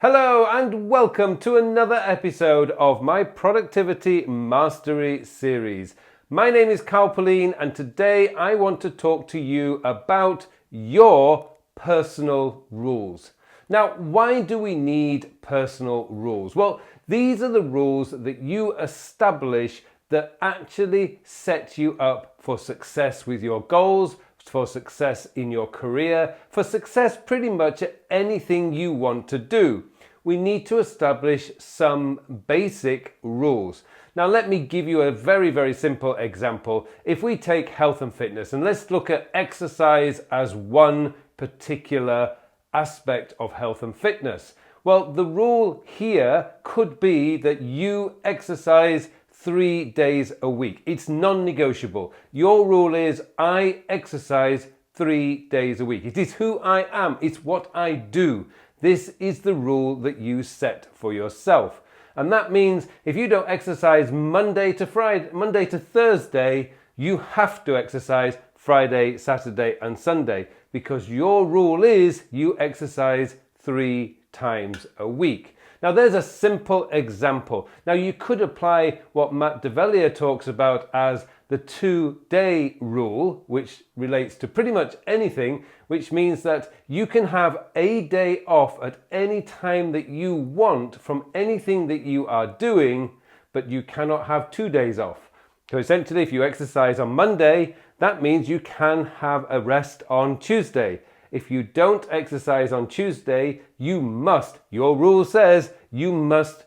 Hello and welcome to another episode of my Productivity Mastery series. My name is Pullein and today I want to talk to you about your personal rules. Now, why do we need personal rules? Well, these are the rules that you establish that actually set you up for success with your goals, for success in your career, for success pretty much at anything you want to do. We need to establish some basic rules. Now let me give you a very simple example. If we take health and fitness, and let's look at exercise as one particular aspect of health and fitness. Well, the rule here could be that you exercise 3 days a week. It's non-negotiable. Your rule is I exercise 3 days a week. It is who I am. It's what I do. This is the rule that you set for yourself. And that means if you don't exercise Monday to Thursday, you have to exercise Friday, Saturday and Sunday because your rule is you exercise 3 times a week. Now there's a simple example. Now you could apply what Matt Develier talks about as the 2-day rule, which relates to pretty much anything, which means that you can have a day off at any time that you want from anything that you are doing, but you cannot have 2 days off. So essentially, if you exercise on Monday, that means you can have a rest on Tuesday. If you don't exercise on Tuesday, your rule says you must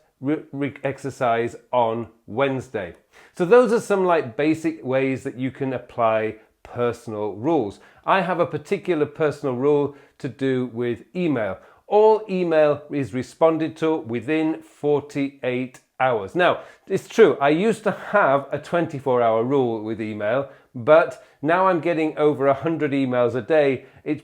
exercise on Wednesday. So those are some basic ways that you can apply personal rules. I have a particular personal rule to do with email. All email is responded to within 48 hours. Now, it's true, I used to have a 24-hour rule with email, but now I'm getting over 100 emails a day. It's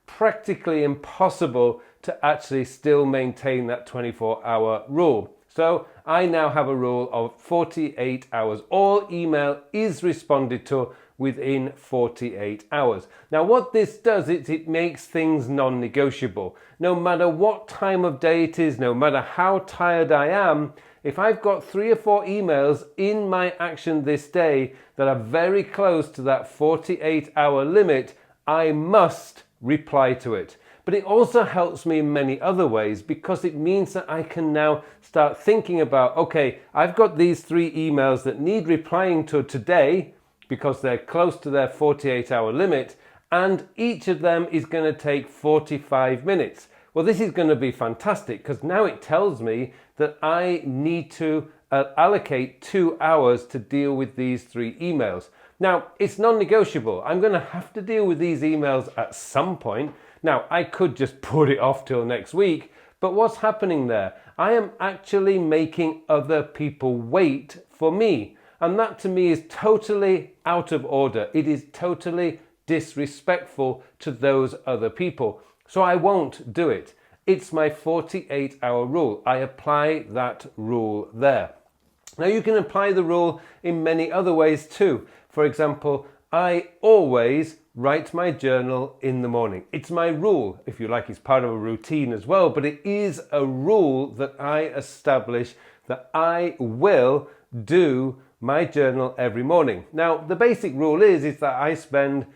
practically impossible to actually still maintain that 24-hour rule. So I now have a rule of 48 hours. All email is responded to within 48 hours. Now what this does is it makes things non-negotiable. No matter what time of day it is, no matter how tired I am, if I've got 3 or 4 emails in my action this day that are very close to that 48-hour limit, I must reply to it. But it also helps me in many other ways because it means that I can now start thinking about, okay, I've got these 3 emails that need replying to today because they're close to their 48-hour limit, and each of them is going to take 45 minutes. Well, this is going to be fantastic because now it tells me that I need to allocate 2 hours to deal with these 3 emails. Now, it's non-negotiable. I'm going to have to deal with these emails at some point. Now, I could just put it off till next week, but what's happening there? I am actually making other people wait for me. And that to me is totally out of order. It is totally disrespectful to those other people. So I won't do it. It's my 48-hour rule. I apply that rule there. Now you can apply the rule in many other ways too. For example, I always write my journal in the morning. It's my rule, if you like. It's part of a routine as well, but it is a rule that I establish that I will do my journal every morning. Now, the basic rule is that I spend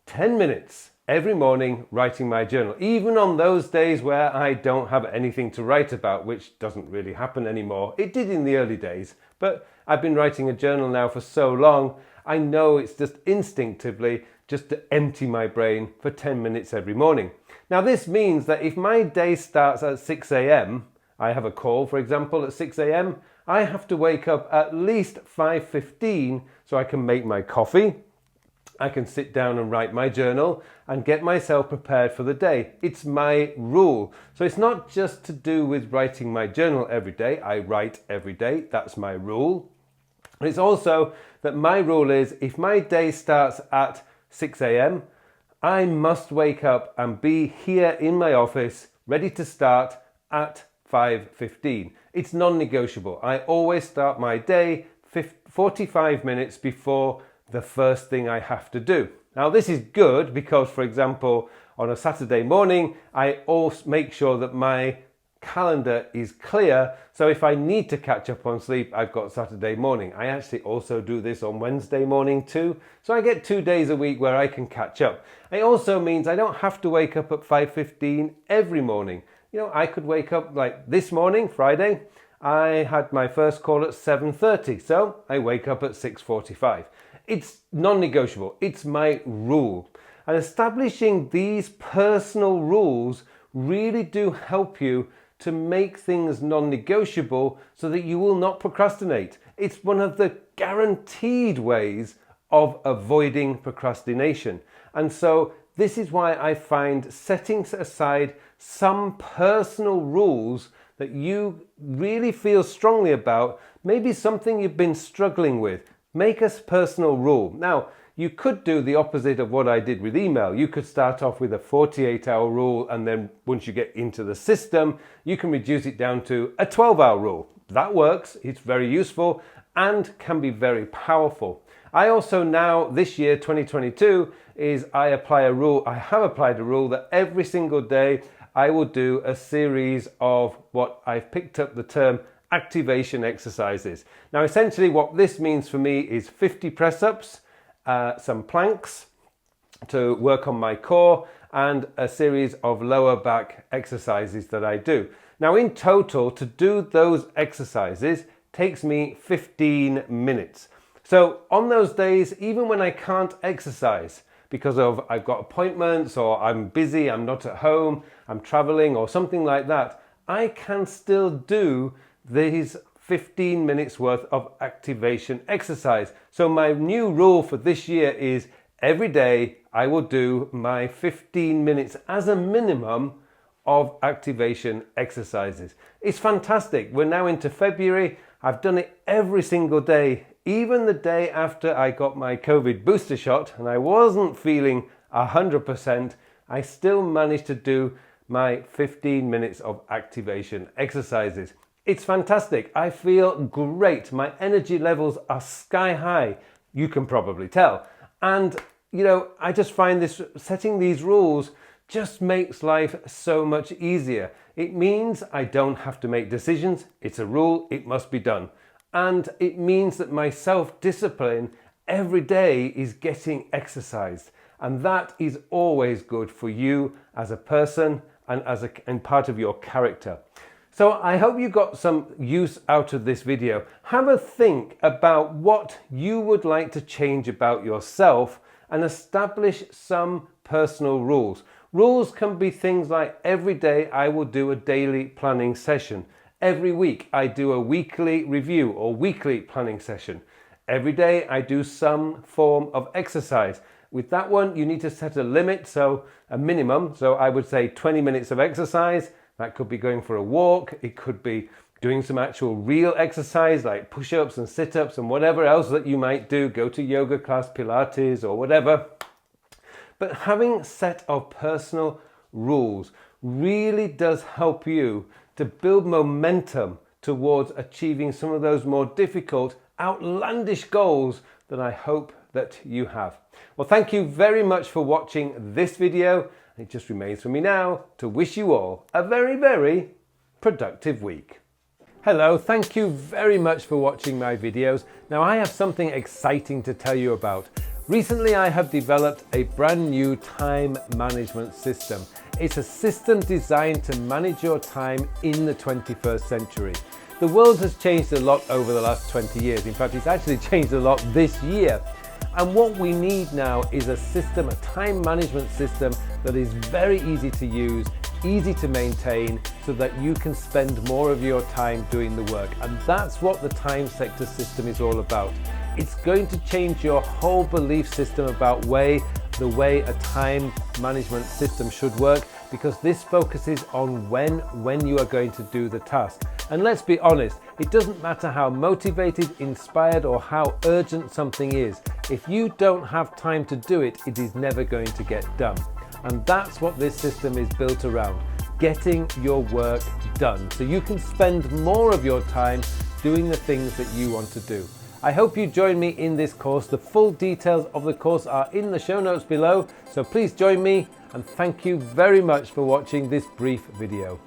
10 minutes every morning writing my journal, even on those days where I don't have anything to write about, which doesn't really happen anymore. It did in the early days, but I've been writing a journal now for so long, I know it's just instinctively just to empty my brain for 10 minutes every morning. Now this means that if my day starts at 6 a.m, I have a call, for example, at 6 a.m, I have to wake up at least 5:15 so I can make my coffee, I can sit down and write my journal and get myself prepared for the day. It's my rule. So it's not just to do with writing my journal every day. I write every day. That's my rule. It's also that my rule is if my day starts at 6 a.m, I must wake up and be here in my office ready to start at 5:15. It's non-negotiable. I always start my day 45 minutes before the first thing I have to do. Now this is good because, for example, on a Saturday morning, I also make sure that my calendar is clear. So if I need to catch up on sleep, I've got Saturday morning. I actually also do this on Wednesday morning too. So I get 2 days a week where I can catch up. It also means I don't have to wake up at 5:15 every morning. You know, I could wake up like this morning, Friday. I had my first call at 7:30, so I wake up at 6:45. It's non-negotiable. It's my rule. And establishing these personal rules really do help you to make things non-negotiable so that you will not procrastinate. It's one of the guaranteed ways of avoiding procrastination. And so this is why I find setting aside some personal rules that you really feel strongly about, maybe something you've been struggling with, make a personal rule. Now, you could do the opposite of what I did with email. You could start off with a 48-hour rule, and then once you get into the system, you can reduce it down to a 12-hour rule. That works, it's very useful, and can be very powerful. I also now, this year, 2022, I have applied a rule that every single day I will do a series of what I've picked up the term activation exercises. Now, essentially what this means for me is 50 press-ups, some planks to work on my core, and a series of lower back exercises that I do. Now, in total, to do those exercises takes me 15 minutes. So on those days, even when I can't exercise because I've got appointments, or I'm busy, I'm not at home, I'm traveling or something like that, I can still do these 15 minutes worth of activation exercise. So my new rule for this year is every day I will do my 15 minutes as a minimum of activation exercises. It's fantastic. We're now into February. I've done it every single day, even the day after I got my COVID booster shot and I wasn't feeling 100%, I still managed to do my 15 minutes of activation exercises. It's fantastic. I feel great. My energy levels are sky high. You can probably tell. And, you know, I just find this setting these rules just makes life so much easier. It means I don't have to make decisions. It's a rule. It must be done. And it means that my self-discipline every day is getting exercised. And that is always good for you as a person and part of your character. So I hope you got some use out of this video. Have a think about what you would like to change about yourself and establish some personal rules. Rules can be things like every day I will do a daily planning session. Every week I do a weekly review or weekly planning session. Every day I do some form of exercise. With that one, you need to set a limit, so a minimum. So I would say 20 minutes of exercise. That could be going for a walk. It could be doing some actual real exercise like push-ups and sit-ups and whatever else that you might do. Go to yoga class, Pilates or whatever. But having a set of personal rules really does help you to build momentum towards achieving some of those more difficult, outlandish goals that I hope that you have. Well, thank you very much for watching this video. It just remains for me now to wish you all a very, very productive week. Hello, thank you very much for watching my videos. Now I have something exciting to tell you about. Recently I have developed a brand new time management system. It's a system designed to manage your time in the 21st century. The world has changed a lot over the last 20 years. In fact, it's actually changed a lot this year. And what we need now is a system, a time management system that is very easy to use, easy to maintain, so that you can spend more of your time doing the work. And that's what the time sector system is all about. It's going to change your whole belief system about the way a time management system should work, because this focuses on when you are going to do the task. And let's be honest, it doesn't matter how motivated, inspired, or how urgent something is. If you don't have time to do it, it is never going to get done. And that's what this system is built around, getting your work done, so you can spend more of your time doing the things that you want to do. I hope you join me in this course. The full details of the course are in the show notes below, so please join me, and thank you very much for watching this brief video.